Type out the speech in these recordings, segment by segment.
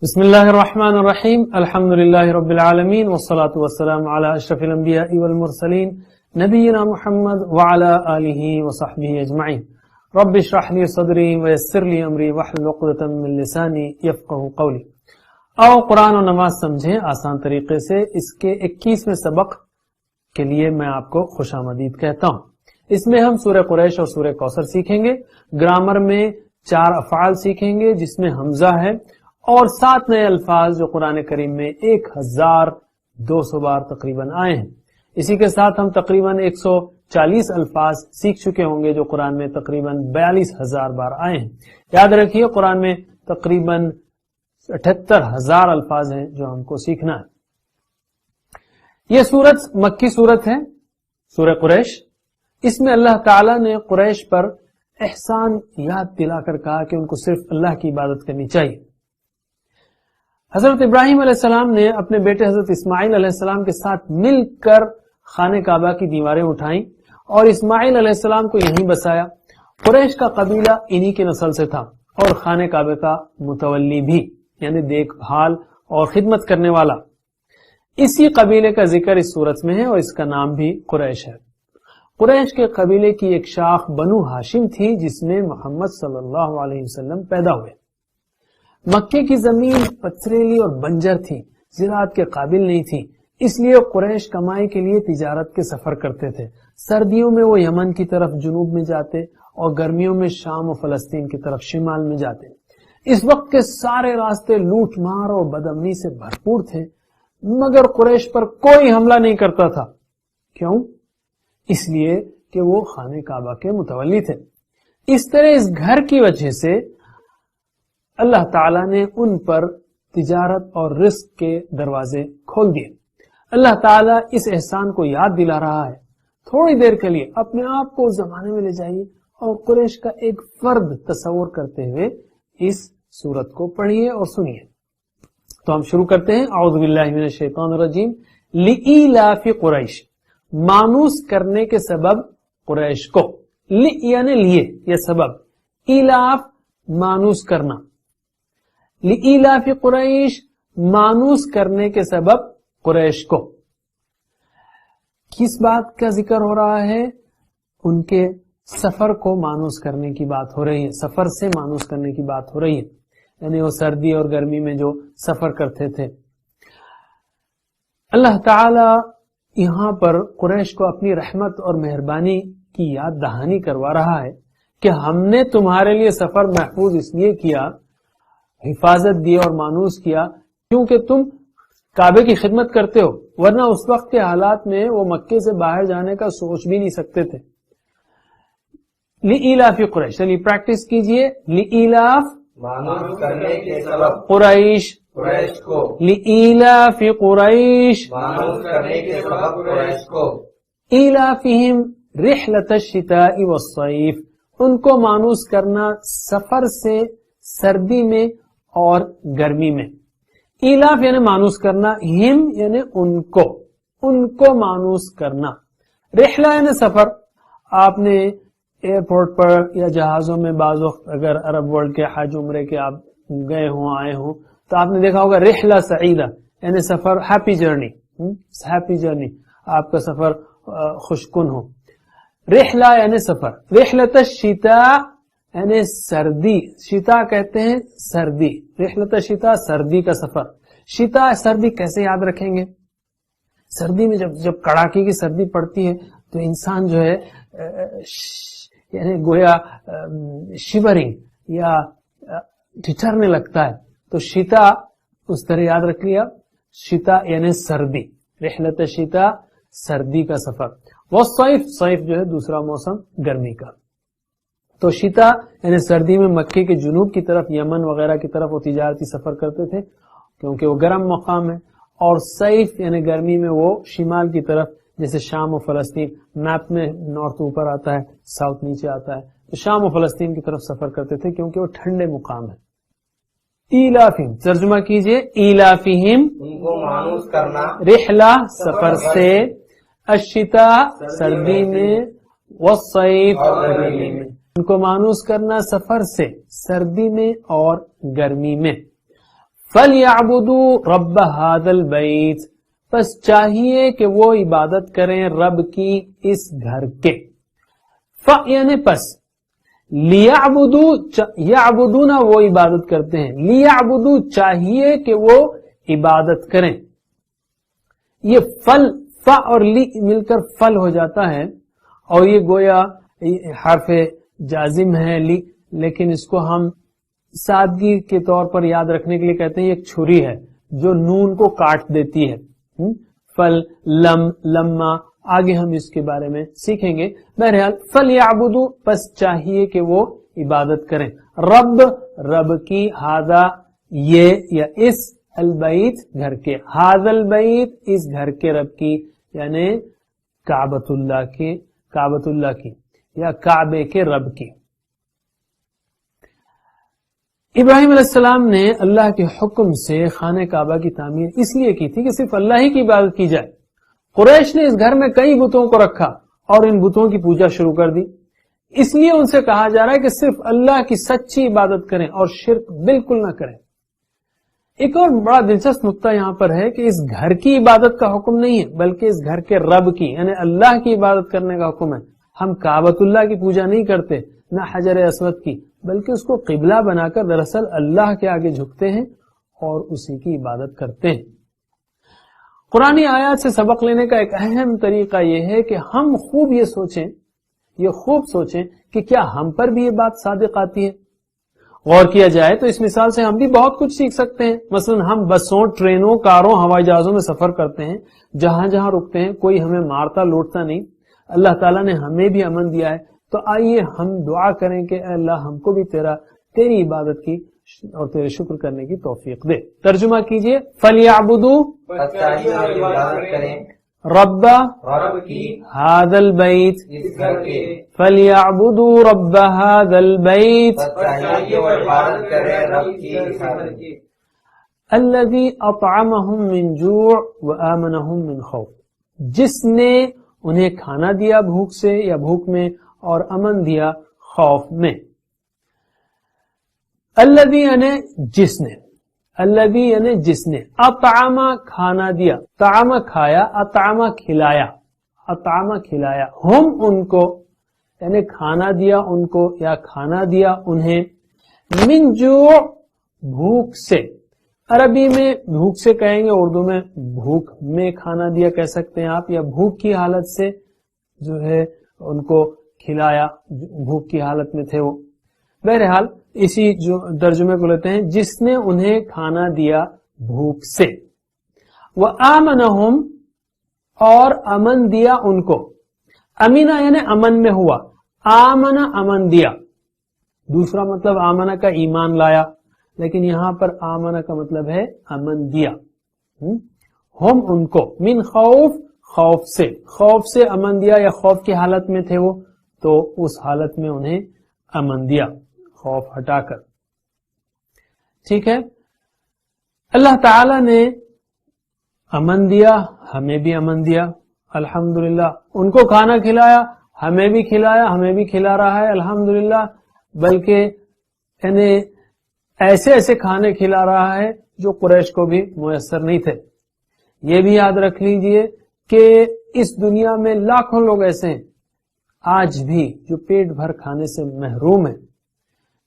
بسم اللہ الرحمن الرحیم الحمد للہ رب العالمین والصلاة والسلام علی اشرف الانبیاء والمرسلین نبینا محمد وعلی آلہ وصحبہ اجمعین رب اشرح لی صدری ویسر لی امری واحلل عقدۃ من لسانی یفقہوا قولی۔ آؤ قرآن و نماز سمجھیں آسان طریقے سے۔ اس کے 21ویں سبق کے لیے میں آپ کو خوش آمدید کہتا ہوں۔ اس میں ہم سورہ قریش اور سورہ کوثر سیکھیں گے، گرامر میں 4 افعال سیکھیں گے جس میں حمزہ ہے، اور 7 نئے الفاظ جو قرآن کریم میں 1200 بار تقریباً آئے ہیں۔ اسی کے ساتھ ہم تقریباً 140 الفاظ سیکھ چکے ہوں گے جو قرآن میں تقریباً 42,000 بار آئے ہیں۔ یاد رکھیے قرآن میں تقریباً 78,000 الفاظ ہیں جو ہم کو سیکھنا ہے۔ یہ سورت مکی سورت ہے، سورہ قریش۔ اس میں اللہ تعالیٰ نے قریش پر احسان یاد دلا کر کہا کہ ان کو صرف اللہ کی عبادت کرنی چاہیے۔ حضرت ابراہیم علیہ السلام نے اپنے بیٹے حضرت اسماعیل علیہ السلام کے ساتھ مل کر خانہ کعبہ کی دیواریں اٹھائیں اور اسماعیل علیہ السلام کو یہیں بسایا۔ قریش کا قبیلہ انہی کی نسل سے تھا اور خانہ کعبہ کا متولی بھی، یعنی دیکھ بھال اور خدمت کرنے والا۔ اسی قبیلے کا ذکر اس سورت میں ہے اور اس کا نام بھی قریش ہے۔ قریش کے قبیلے کی ایک شاخ بنو ہاشم تھی جس میں محمد صلی اللہ علیہ وسلم پیدا ہوئے۔ مکے کی زمین پتھریلی اور بنجر تھی، زراعت کے قابل نہیں تھی، اس لیے قریش کمائی کے لیے تجارت کے سفر کرتے تھے۔ سردیوں میں وہ یمن کی طرف جنوب میں جاتے اور گرمیوں میں شام و فلسطین کی طرف شمال میں جاتے۔ اس وقت کے سارے راستے لوٹ مار اور بدامنی سے بھرپور تھے، مگر قریش پر کوئی حملہ نہیں کرتا تھا۔ کیوں؟ اس لیے کہ وہ خانہ کعبہ کے متولی تھے۔ اس طرح اس گھر کی وجہ سے اللہ تعالیٰ نے ان پر تجارت اور رزق کے دروازے کھول دیے۔ اللہ تعالیٰ اس احسان کو یاد دلا رہا ہے۔ تھوڑی دیر کے لیے اپنے آپ کو اس زمانے میں لے جائیے اور قریش کا ایک فرد تصور کرتے ہوئے اس سورت کو پڑھیے اور سنیے۔ تو ہم شروع کرتے ہیں۔ اعوذ باللہ من الشیطان الرجیم۔ لإیلاف قریش، مانوس کرنے کے سبب قریش کو، یعنی لیے، یہ سبب، ایلاف مانوس کرنا، لإیلاف قریش مانوس کرنے کے سبب قریش کو۔ کس بات کا ذکر ہو رہا ہے؟ ان کے سفر کو مانوس کرنے کی بات ہو رہی ہے، سفر سے مانوس کرنے کی بات ہو رہی ہے، یعنی وہ سردی اور گرمی میں جو سفر کرتے تھے۔ اللہ تعالی یہاں پر قریش کو اپنی رحمت اور مہربانی کی یاد دہانی کروا رہا ہے کہ ہم نے تمہارے لیے سفر محفوظ اس لیے کیا، حفاظت دی اور مانوس کیا کیونکہ تم کعبے کی خدمت کرتے ہو، ورنہ اس وقت کے حالات میں وہ مکے سے باہر جانے کا سوچ بھی نہیں سکتے تھے۔ لإیلاف قریش، چلیے پریکٹس کیجئے۔ لإیلاف مانوس کرنے کے سبب قریش، قریش کو، لإیلاف قریش مانوس کرنے کے سبب قریش کو، ایلافہم رحلۃ الشتاء والصیف، ان کو مانوس کرنا سفر سے سردی میں اور گرمی میں۔ ایلاف یعنی مانوس کرنا، ہم یعنی ان کو مانوس کرنا، رحلہ یعنی سفر۔ آپ نے ایئرپورٹ پر یا جہازوں میں بعض وقت اگر عرب ورلڈ کے حج عمرے کے آپ گئے ہوں، آئے ہوں، تو آپ نے دیکھا ہوگا رحلہ سعیدہ یعنی سفر، ہیپی جرنی، آپ کا سفر خوشکن ہو۔ رحلہ یعنی سفر، رحلۃ الشتاء یعنی سردی، شتا کہتے ہیں سردی، رحلۃ الشتاء سردی کا سفر۔ شتا سردی کیسے یاد رکھیں گے؟ سردی میں جب کڑاکی کی سردی پڑتی ہے تو انسان جو ہے یعنی گویا شیورنگ یا ٹھٹھرنے لگتا ہے، تو شتا اس طرح یاد رکھ لیا، شتا یعنی سردی، رحلۃ الشتاء سردی کا سفر۔ والصیف، صیف جو ہے دوسرا موسم گرمی کا۔ تو شتا یعنی سردی میں مکے کے جنوب کی طرف، یمن وغیرہ کی طرف وہ تجارتی سفر کرتے تھے کیونکہ وہ گرم مقام ہے، اور سیف یعنی گرمی میں وہ شمال کی طرف، جیسے شام و فلسطین، میپ میں نارتھ اوپر آتا ہے، ساؤتھ نیچے آتا ہے، تو شام و فلسطین کی طرف سفر کرتے تھے کیونکہ وہ ٹھنڈے مقام ہے۔ ایلافہم، ترجمہ کیجئے۔ ایلافہم ان کو مانوس کرنا، رحلہ سفر سے، الشتاء سردی میں، والصیف گرمی میں، ان کو مانوس کرنا سفر سے سردی میں اور گرمی میں۔ فَلْيَعْبُدُوا رَبَّ هَذَا الْبَيْتِ، بس چاہیے کہ وہ عبادت کریں رب کی اس گھر کے. یعنی پس لِيَعْبُدُوا، یعبدون وہ عبادت کرتے ہیں، لِيَعْبُدُوا چاہیے کہ وہ عبادت کریں. یہ فل، فا اور لی مل کر فل ہو جاتا ہے، اور یہ گویا حرف جازم ہے لی، لیکن اس کو ہم سادگی کے طور پر یاد رکھنے کے لیے کہتے ہیں ایک چھری ہے جو نون کو کاٹ دیتی ہے. فل، لم، لما، آگے ہم اس کے بارے میں سیکھیں گے. بہرحال فَلْيَعْبُدُوا، پس چاہیے کہ وہ عبادت کریں رب، رب کی، ہاذا یہ یا اس، البیت گھر کے، ہاذا البیت اس گھر کے رب کی، یعنی کعبۃ اللہ کی، کعبۃ اللہ کی یا کعبے کے رب کی. ابراہیم علیہ السلام نے اللہ کے حکم سے خانہ کعبہ کی تعمیر اس لیے کی تھی کہ صرف اللہ ہی کی عبادت کی جائے. قریش نے اس گھر میں کئی بتوں کو رکھا اور ان بتوں کی پوجا شروع کر دی. اس لیے ان سے کہا جا رہا ہے کہ صرف اللہ کی سچی عبادت کریں اور شرک بالکل نہ کریں. ایک اور بڑا دلچسپ نقطہ یہاں پر ہے کہ اس گھر کی عبادت کا حکم نہیں ہے بلکہ اس گھر کے رب کی یعنی اللہ کی عبادت کرنے کا حکم ہے. ہم کعبۃ اللہ کی پوجا نہیں کرتے، نہ حجر اسود کی، بلکہ اس کو قبلہ بنا کر دراصل اللہ کے آگے جھکتے ہیں اور اسی کی عبادت کرتے ہیں. قرآنی آیات سے سبق لینے کا ایک اہم طریقہ یہ ہے کہ ہم خوب یہ سوچیں کہ کیا ہم پر بھی یہ بات صادق آتی ہے. غور کیا جائے تو اس مثال سے ہم بھی بہت کچھ سیکھ سکتے ہیں. مثلا ہم بسوں، ٹرینوں، کاروں، ہوائی جہازوں میں سفر کرتے ہیں، جہاں جہاں رکتے ہیں کوئی ہمیں مارتا لوٹتا نہیں. اللہ تعالیٰ نے ہمیں بھی امن دیا ہے، تو آئیے ہم دعا کریں کہ اے اللہ ہم کو بھی تیری عبادت کی اور تیرے شکر کرنے کی توفیق دے. ترجمہ کیجئے، فَلْيَعْبُدُوا رَبَّ هَذَا الْبَيْتِ، فَلْيَعْبُدُوا رَبَّ هَذَا الْبَيْتِ الَّذِي أَطْعَمَهُم مِّن جُوعٍ وَآمَنَهُم مِّن خَوْفٍ، جس نے انہیں کھانا دیا بھوک سے یا بھوک میں اور امن دیا خوف میں. الذی یعنی جس نے، الذی یعنی جس نے، اطعم کھانا دیا، طعم کھایا، اطعم کھلایا، اطعم کھلایا، ہم ان کو یعنی کھانا دیا ان کو یا کھانا دیا انہیں، من جوع بھوک سے. عربی میں بھوک سے کہیں گے، اردو میں بھوک میں کھانا دیا کہہ سکتے ہیں آپ، یا بھوک کی حالت سے جو ہے ان کو کھلایا، بھوک کی حالت میں تھے وہ. بہرحال اسی جو ترجمے کو لیتے ہیں، جس نے انہیں کھانا دیا بھوک سے. وَآمَنَهُمْ اور امن دیا ان کو. امینہ یعنی امن میں ہوا، آمنہ امن دیا. دوسرا مطلب آمنہ کا ایمان لایا، لیکن یہاں پر آمنہ کا مطلب ہے امن دیا. ہم ان کو، من خوف خوف سے، خوف سے امن دیا یا خوف کی حالت میں تھے وہ تو اس حالت میں انہیں امن دیا، خوف ہٹا کر. ٹھیک ہے، اللہ تعالی نے امن دیا، ہمیں بھی امن دیا الحمدللہ. ان کو کھانا کھلایا، ہمیں بھی کھلایا، ہمیں بھی کھلا رہا ہے الحمدللہ. بلکہ یعنی ایسے ایسے کھانے کھلا رہا ہے جو قریش کو بھی میسر نہیں تھے. یہ بھی یاد رکھ لیجئے کہ اس دنیا میں لاکھوں لوگ ایسے ہیں آج بھی جو پیٹ بھر کھانے سے محروم ہیں.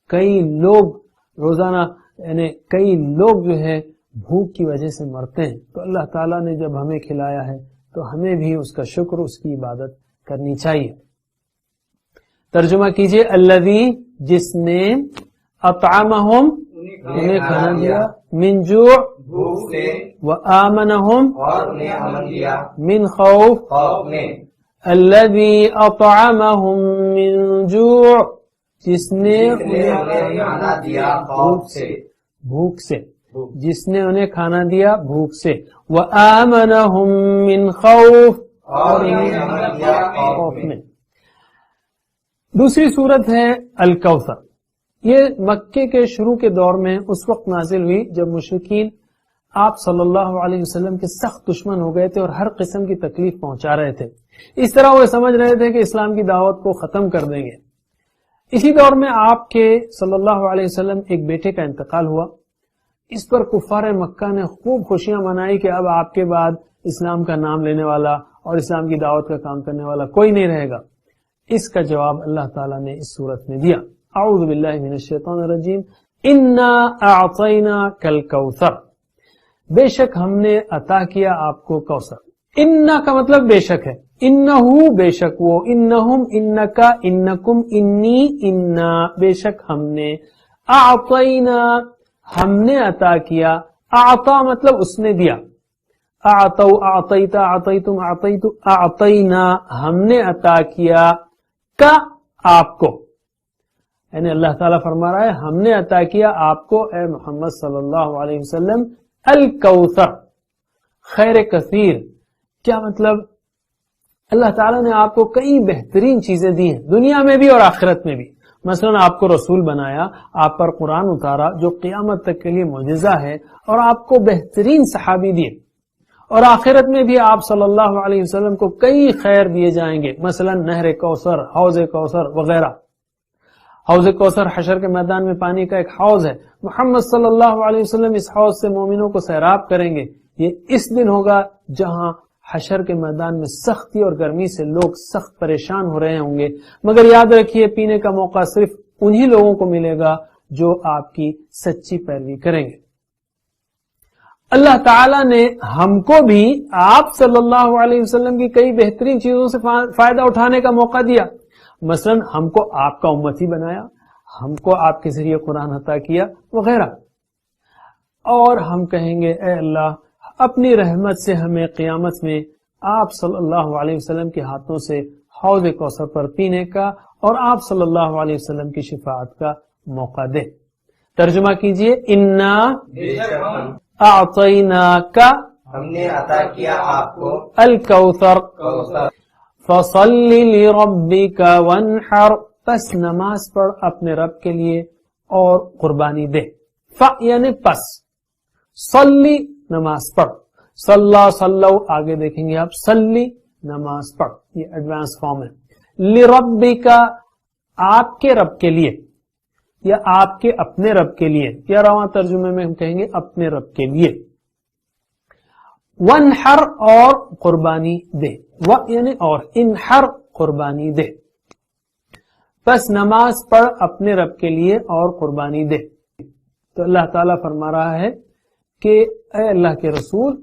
کئی لوگ روزانہ یعنی کئی لوگ جو ہے بھوک کی وجہ سے مرتے ہیں. تو اللہ تعالیٰ نے جب ہمیں کھلایا ہے تو ہمیں بھی اس کا شکر، اس کی عبادت کرنی چاہیے. ترجمہ کیجئے، الذی جس نے، اطعمہم انہیں کھانا دیا، من جوع بھوک سے، وآمنہم اور انہیں امن دیا من خوف خوف میں. الذی اطعمہم من جوع جس نے انہیں کھانا دیا خوف سے، بھوک سے، جس نے انہیں کھانا دیا بھوک سے. وآمنہم من خوف اور انہیں امن دیا خوف میں. دوسری صورت ہے الکوثر. یہ مکے کے شروع کے دور میں اس وقت نازل ہوئی جب مشرکین آپ صلی اللہ علیہ وسلم کے سخت دشمن ہو گئے تھے اور ہر قسم کی تکلیف پہنچا رہے تھے. اس طرح وہ سمجھ رہے تھے کہ اسلام کی دعوت کو ختم کر دیں گے. اسی دور میں آپ کے صلی اللہ علیہ وسلم ایک بیٹے کا انتقال ہوا. اس پر کفار مکہ نے خوب خوشیاں منائی کہ اب آپ کے بعد اسلام کا نام لینے والا اور اسلام کی دعوت کا کام کرنے والا کوئی نہیں رہے گا. اس کا جواب اللہ تعالیٰ نے اس صورت میں دیا. اعوذ باللہ من الشیطان الرجیم. انا اعطیناک الکوثر، بے شک ہم نے عطا کیا آپ کو کوثر. انا کا مطلب بے شک ہے، انہو بے شک وہ، انہم انکا انکم انی انا، بے شک ہم نے، اعطینا ہم نے عطا کیا، اعطا مطلب اس نے دیا، اعطو اعطیتا اعطیتم اعطیتو اعطینا ہم نے عطا کیا کا آپ کو، یعنی اللہ تعالیٰ فرما رہا ہے ہم نے عطا کیا آپ کو اے محمد صلی اللہ علیہ وسلم الکوثر، خیر کثیر. کیا مطلب؟ اللہ تعالیٰ نے آپ کو کئی بہترین چیزیں دی ہیں دنیا میں بھی اور آخرت میں بھی. مثلا آپ کو رسول بنایا، آپ پر قرآن اتارا جو قیامت تک کے لیے معجزہ ہے، اور آپ کو بہترین صحابی دیے، اور آخرت میں بھی آپ صلی اللہ علیہ وسلم کو کئی خیر دیے جائیں گے، مثلا نہر کوثر، حوض کوثر وغیرہ. حوض کوثر حشر کے میدان میں پانی کا ایک حوض ہے، محمد صلی اللہ علیہ وسلم اس حوض سے مومنوں کو سیراب کریں گے. یہ اس دن ہوگا جہاں حشر کے میدان میں سختی اور گرمی سے لوگ سخت پریشان ہو رہے ہوں گے، مگر یاد رکھیے پینے کا موقع صرف انہی لوگوں کو ملے گا جو آپ کی سچی پیروی کریں گے. اللہ تعالیٰ نے ہم کو بھی آپ صلی اللہ علیہ وسلم کی کئی بہترین چیزوں سے فائدہ اٹھانے کا موقع دیا. مثلا ہم کو آپ کا امتی بنایا، ہم کو آپ کے ذریعے قرآن عطا کیا وغیرہ. اور ہم کہیں گے اے اللہ اپنی رحمت سے ہمیں قیامت میں آپ صلی اللہ علیہ وسلم کے ہاتھوں سے حوض کوثر پر پینے کا اور آپ صلی اللہ علیہ وسلم کی شفاعت کا موقع دے. ترجمہ کیجئے. انا بے شک ہم اعطیناک ہم نے عطا کیا آپ کو الکوثر کوثر، فصل لربک وانحر، پس نماز پڑھ اپنے رب کے لیے اور قربانی دے. یعنی پس، صلی نماز پڑھ، صلی صلو آگے دیکھیں گے آپ، صلی نماز پڑھ، یہ ایڈوانس فارم ہے. لربک آپ کے رب کے لیے یا آپ کے اپنے رب کے لیے، یا رواں ترجمے میں ہم کہیں گے اپنے رب کے لیے. وانحر اور قربانی دے، یعنی اور، انحر قربانی دے. بس نماز پڑھ اپنے رب کے لیے اور قربانی دے. تو اللہ تعالیٰ فرما رہا ہے کہ اے اللہ کے رسول،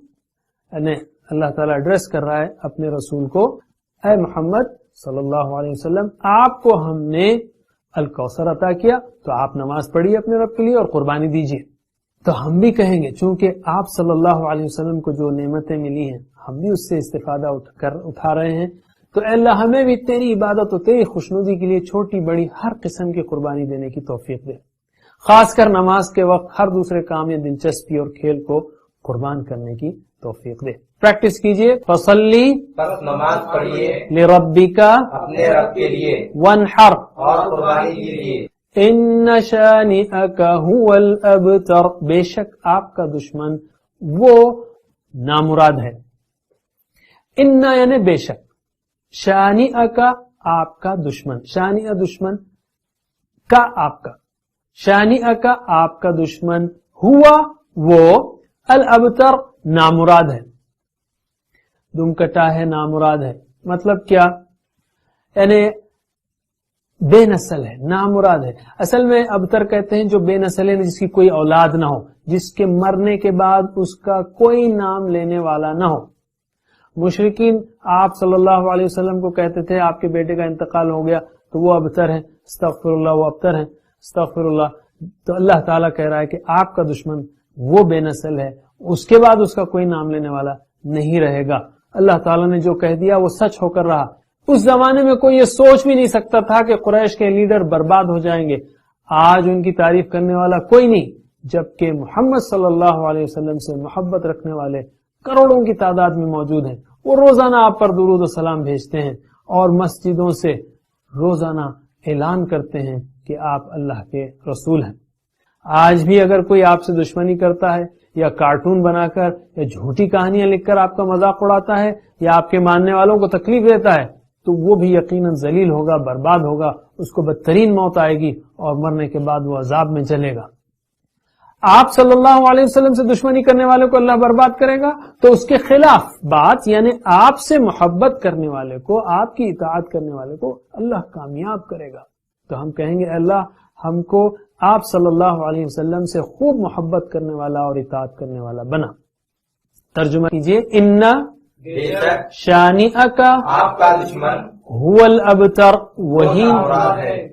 یعنی اللہ تعالیٰ ایڈریس کر رہا ہے اپنے رسول کو، اے محمد صلی اللہ علیہ وسلم آپ کو ہم نے الکوثر عطا کیا تو آپ نماز پڑھیے اپنے رب کے لیے اور قربانی دیجیے. تو ہم بھی کہیں گے چونکہ آپ صلی اللہ علیہ وسلم کو جو نعمتیں ملی ہیں ہم بھی اس سے استفادہ اٹھا رہے ہیں، تو اے اللہ ہمیں بھی تیری عبادت اور تیری خوشنودی کے لیے چھوٹی بڑی ہر قسم کی قربانی دینے کی توفیق دے، خاص کر نماز کے وقت ہر دوسرے کام یا دلچسپی اور کھیل کو قربان کرنے کی توفیق دے. پریکٹس کیجئے. فصلی بس نماز پڑھیے لربک اپنے رب کے لیے وانحر اور قربانی دیجیے. ان شانئک هو الابتر، بے شک آپ کا دشمن وہ نامراد ہے. ان یعنی بے شک، شانئک آپ کا دشمن، شانئ دشمن کا آپ کا، شانئک آپ کا دشمن، ہوا وہ، الابتر نامراد ہے، دم کٹا ہے، نامراد ہے. مطلب کیا؟ یعنی بے نسل ہے، نامراد ہے. اصل میں ابتر کہتے ہیں جو بے نسل ہے، جس کی کوئی اولاد نہ ہو، جس کے مرنے کے بعد اس کا کوئی نام لینے والا نہ ہو. مشرکین آپ صلی اللہ علیہ وسلم کو کہتے تھے آپ کے بیٹے کا انتقال ہو گیا تو وہ ابتر ہے، استغفر اللہ، وہ ابتر ہے، استغفر اللہ. تو اللہ تعالیٰ کہہ رہا ہے کہ آپ کا دشمن وہ بے نسل ہے، اس کے بعد اس کا کوئی نام لینے والا نہیں رہے گا. اللہ تعالیٰ نے جو کہہ دیا وہ سچ ہو کر رہا. اس زمانے میں کوئی یہ سوچ بھی نہیں سکتا تھا کہ قریش کے لیڈر برباد ہو جائیں گے. آج ان کی تعریف کرنے والا کوئی نہیں، جبکہ محمد صلی اللہ علیہ وسلم سے محبت رکھنے والے کروڑوں کی تعداد میں موجود ہیں. وہ روزانہ آپ پر درود و سلام بھیجتے ہیں اور مسجدوں سے روزانہ اعلان کرتے ہیں کہ آپ اللہ کے رسول ہیں. آج بھی اگر کوئی آپ سے دشمنی کرتا ہے یا کارٹون بنا کر یا جھوٹی کہانیاں لکھ کر آپ کا مذاق اڑاتا ہے یا آپ کے ماننے والوں کو تکلیف دیتا ہے تو وہ بھی یقیناً ذلیل ہوگا، برباد ہوگا، اس کو بدترین موت آئے گی اور مرنے کے بعد وہ عذاب میں چلے گا. آپ صلی اللہ علیہ وسلم سے دشمنی کرنے والے کو اللہ برباد کرے گا، تو اس کے خلاف بات یعنی آپ سے محبت کرنے والے کو، آپ کی اطاعت کرنے والے کو اللہ کامیاب کرے گا۔ تو ہم کہیں گے اللہ ہم کو آپ صلی اللہ علیہ وسلم سے خوب محبت کرنے والا اور اطاعت کرنے والا بنا۔ ترجمہ کیجئے، اِنَّ بے شک شَانِئَکَ آپ کا دشمن هُوَ الْأَبْتَرُ، وہی مراد ہے